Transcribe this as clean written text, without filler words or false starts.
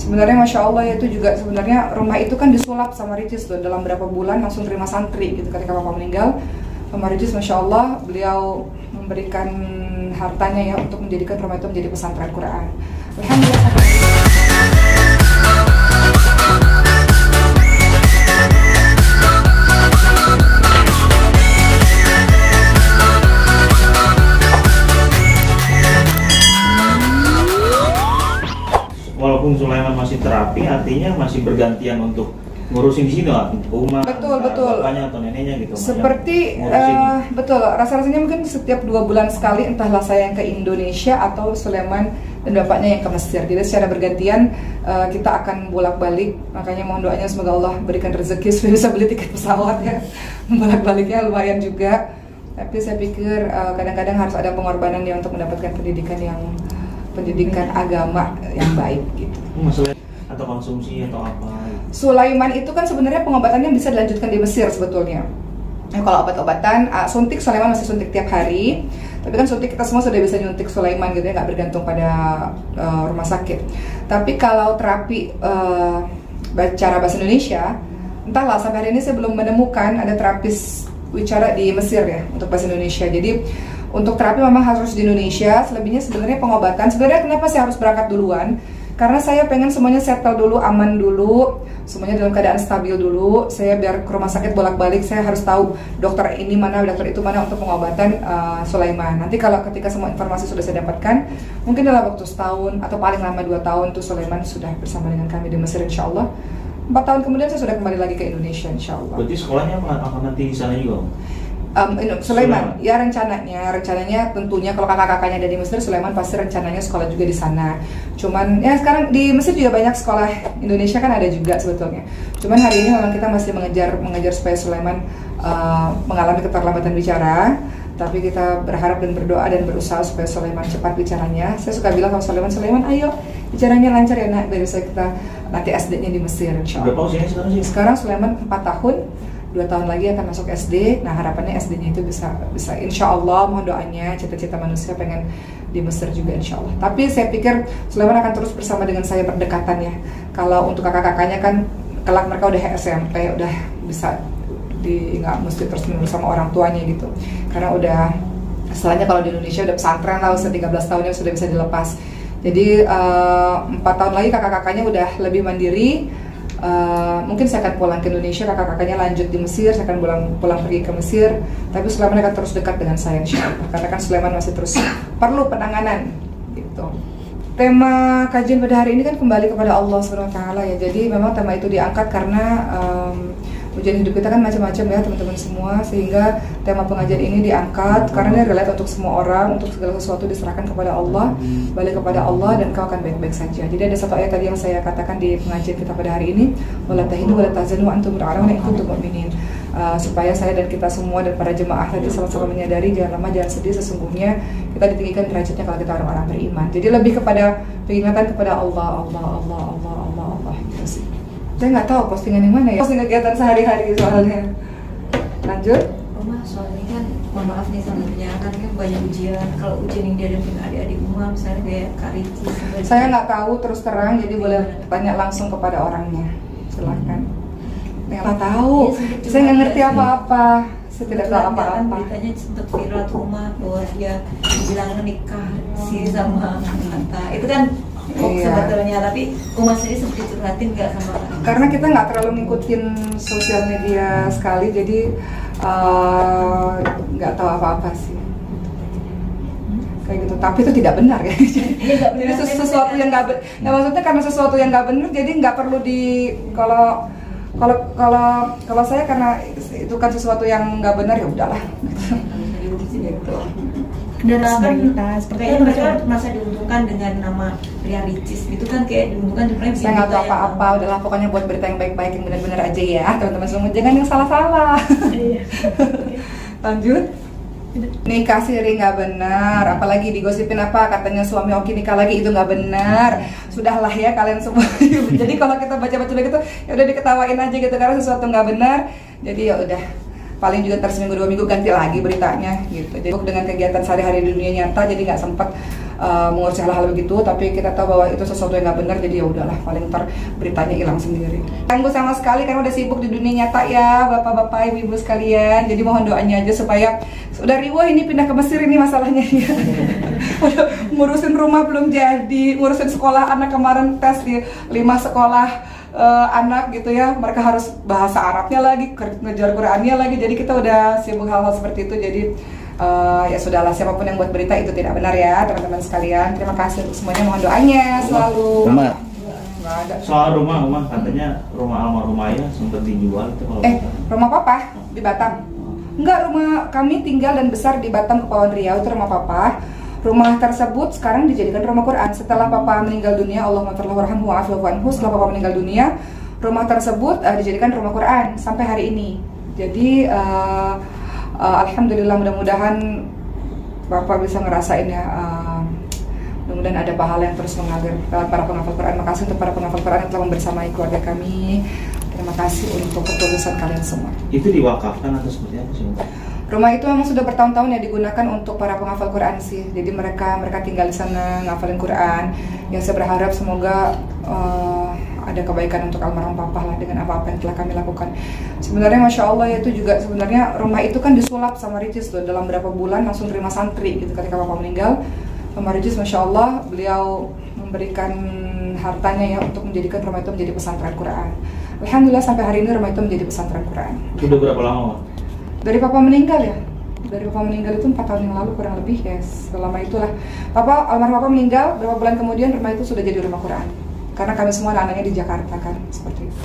Sebenarnya Masya Allah ya, itu juga sebenarnya rumah itu kan disulap sama Ricis loh, dalam berapa bulan langsung terima santri gitu. Ketika Bapak meninggal, sama Ricis Masya Allah beliau memberikan hartanya ya untuk menjadikan rumah itu menjadi pesantren Quran. Alhamdulillah. Walaupun Sulaiman masih terapi, artinya masih bergantian untuk ngurusin di sini lah, rumah, betul. bapaknya atau neneknya gitu. Seperti betul, rasa-rasanya mungkin setiap 2 bulan sekali, entahlah saya yang ke Indonesia atau Sulaiman dan bapaknya yang ke Mesir. Jadi secara bergantian kita akan bolak-balik. Makanya mohon doanya semoga Allah berikan rezeki supaya bisa beli tiket pesawat ya. Bolak-baliknya lumayan juga. Tapi saya pikir kadang-kadang harus ada pengorbanan ya untuk mendapatkan pendidikan agama yang baik gitu. Masalah atau konsumsi atau apa? Sulaiman itu kan sebenarnya pengobatannya bisa dilanjutkan di Mesir sebetulnya. Nah, kalau obat-obatan, suntik Sulaiman masih suntik tiap hari. Tapi kan suntik kita semua sudah bisa nyuntik Sulaiman gitu ya, nggak bergantung pada rumah sakit. Tapi kalau terapi cara bahasa Indonesia, entahlah sampai hari ini saya belum menemukan ada terapis bicara di Mesir ya untuk bahasa Indonesia. Jadi untuk terapi memang harus di Indonesia. Selebihnya sebenarnya pengobatan. Sebenarnya kenapa saya harus berangkat duluan? Karena saya pengen semuanya settle dulu, aman dulu, semuanya dalam keadaan stabil dulu. Saya biar ke rumah sakit bolak-balik, saya harus tahu dokter ini mana, dokter itu mana untuk pengobatan Sulaiman. Nanti kalau ketika semua informasi sudah saya dapatkan, mungkin dalam waktu setahun atau paling lama 2 tahun tuh Sulaiman sudah bersama dengan kami di Mesir insya Allah. 4 tahun kemudian saya sudah kembali lagi ke Indonesia insya Allah. Berarti sekolahnya akan nanti di sana juga? Sulaiman, ya rencananya tentunya kalau kakak-kakaknya ada di Mesir, Sulaiman pasti rencananya sekolah juga di sana. Cuman ya sekarang di Mesir juga banyak sekolah Indonesia kan ada juga sebetulnya. Cuman hari ini memang kita masih mengejar supaya Sulaiman mengalami keterlambatan bicara. Tapi kita berharap dan berdoa dan berusaha supaya Sulaiman cepat bicaranya. Saya suka bilang kalau Sulaiman ayo bicaranya lancar ya nak, biar bisa kita nanti SD-nya di Mesir insya Allah. Berapa usianya sekarang sih? Sekarang Sulaiman 4 tahun. 2 tahun lagi akan masuk SD. Nah harapannya SD-nya itu bisa insya Allah, mohon doanya, cita-cita manusia pengen di Mesir juga insya Allah. Tapi saya pikir Sulaiman akan terus bersama dengan saya berdekatan ya. Kalau untuk kakak-kakaknya kan kelak mereka udah SMP, udah bisa nggak mesti terus menerus sama orang tuanya gitu. Karena udah istilahnya kalau di Indonesia udah pesantren lah, usia 13 tahunnya sudah bisa dilepas. Jadi 4 tahun lagi kakak-kakaknya udah lebih mandiri. Mungkin saya akan pulang ke Indonesia, kakak-kakaknya lanjut di Mesir, saya akan pulang pergi ke Mesir. Tapi Sulaiman akan terus dekat dengan saya insya Allah, karena kan Sulaiman masih terus perlu penanganan gitu. Tema kajian pada hari ini kan kembali kepada Allah SWT ya. Jadi memang tema itu diangkat karena ujian hidup kita kan macam-macam ya teman-teman semua, sehingga tema pengajian ini diangkat karena ini relate untuk semua orang. Untuk segala sesuatu diserahkan kepada Allah, balik kepada Allah, dan kau akan baik-baik saja. Jadi ada satu ayat tadi yang saya katakan di pengajian kita pada hari ini, wala tahinu wala tahzanu wa antum a'launa in kuntum mu'minin. Supaya saya dan kita semua dan para jemaah tadi sama-sama menyadari jangan lama, jangan sedih, sesungguhnya kita ditinggikan derajatnya kalau kita orang-orang beriman. Jadi lebih kepada peringatan kepada Allah gitu sih. Saya nggak tahu postingan yang mana ya, posting kegiatan sehari-hari soalnya. Lanjut. Oma, soalnya kan, mohon maaf nih sebenarnya kan banyak ujian. Kalau ujian yang dihadapin adik-adik Uma, misalnya kayak Kak Rici. Saya nggak tahu terus terang, jadi boleh tanya langsung kepada orangnya. Silahkan. Nggak tahu. Saya nggak ngerti apa-apa. Saya tidak tahu apa-apa. Beritanya sempat viral tuh Uma bahwa dia bilang nikah sih sama Anta. Itu kan sebetulnya, tapi Uma sendiri sempat curhatin nggak sama Anta? Karena kita nggak terlalu ngikutin sosial media sekali, jadi nggak tahu apa-apa sih. Kayak gitu. Tapi itu tidak benar ya. Jadi sesuatu yang nggak benar. Nah, maksudnya karena sesuatu yang nggak benar, jadi nggak perlu kalau saya karena itu kan sesuatu yang nggak benar ya udahlah. Gitu. Dan kan kayaknya mereka merasa diuntungkan dengan nama Ria Ricis itu kan kayak diuntungkan sebenarnya. Saya nggak tahu apa-apa, udahlah pokoknya buat berita yang baik-baik, yang benar-benar aja ya teman-teman semua, jangan yang salah-salah. Lanjut. Nikah siri nggak benar, apalagi digosipin apa katanya suami Oki nikah lagi, itu nggak benar. Sudahlah ya kalian semua. Jadi kalau kita baca-baca gitu ya udah diketawain aja gitu karena sesuatu nggak benar. Jadi ya udah, paling juga ntar seminggu 2 minggu ganti lagi beritanya gitu. Jadi dengan kegiatan sehari-hari di dunia nyata, jadi nggak sempet mengurusi hal-hal begitu, tapi kita tahu bahwa itu sesuatu yang nggak benar, jadi ya udahlah, paling ntar beritanya hilang sendiri. Ganggu sama sekali karena udah sibuk di dunia nyata ya bapak-bapak, ibu-ibu sekalian, jadi mohon doanya aja supaya udah riwah ini pindah ke Mesir ini masalahnya ya. Udah ngurusin rumah belum jadi, ngurusin sekolah anak kemarin tes di 5 sekolah anak gitu ya, mereka harus bahasa Arabnya lagi, ngejar Qurannya lagi, jadi kita udah sibuk hal-hal seperti itu. Jadi ya sudahlah, siapapun yang buat berita itu tidak benar ya teman-teman sekalian. Terima kasih untuk semuanya, mohon doanya selalu. Nggak ada. Soal rumah katanya rumah almarhumah ya sempat dijual itu kalau rumah papa di Batam. Enggak, rumah kami tinggal dan besar di Batam, Kepulauan Riau, itu rumah papa. Rumah tersebut sekarang dijadikan rumah Quran. Setelah papa meninggal dunia, Allahumma firlahu wa'afu anhu, setelah papa meninggal dunia, rumah tersebut dijadikan rumah Quran sampai hari ini. Jadi alhamdulillah, mudah-mudahan bapak bisa ngerasain ya, mudah-mudahan ada pahala yang terus mengalir para penghafal Quran. Makasih untuk para penghafal Quran yang telah membersamai keluarga kami. Terima kasih untuk ketulusan kalian semua. Itu diwakafkan atau seperti apa sih? Rumah itu memang sudah bertahun-tahun ya digunakan untuk para penghafal Quran sih. Jadi mereka tinggal di sana ngafalin Quran. Ya saya berharap semoga ada kebaikan untuk almarhum papa lah dengan apa-apa yang telah kami lakukan. Sebenarnya masya Allah ya, itu juga sebenarnya rumah itu kan disulap sama Ricis tuh, dalam berapa bulan langsung terima santri gitu. Ketika papa meninggal, sama Ricis masya Allah beliau memberikan hartanya ya untuk menjadikan rumah itu menjadi pesantren Quran. Alhamdulillah sampai hari ini rumah itu menjadi pesantren Quran. Sudah berapa lama? Dari papa meninggal ya, dari papa meninggal itu 4 tahun yang lalu kurang lebih ya, selama itulah. Almarhum papa meninggal, beberapa bulan kemudian rumah itu sudah jadi rumah Quran. Karena kami semua anak-anaknya di Jakarta kan, seperti itu.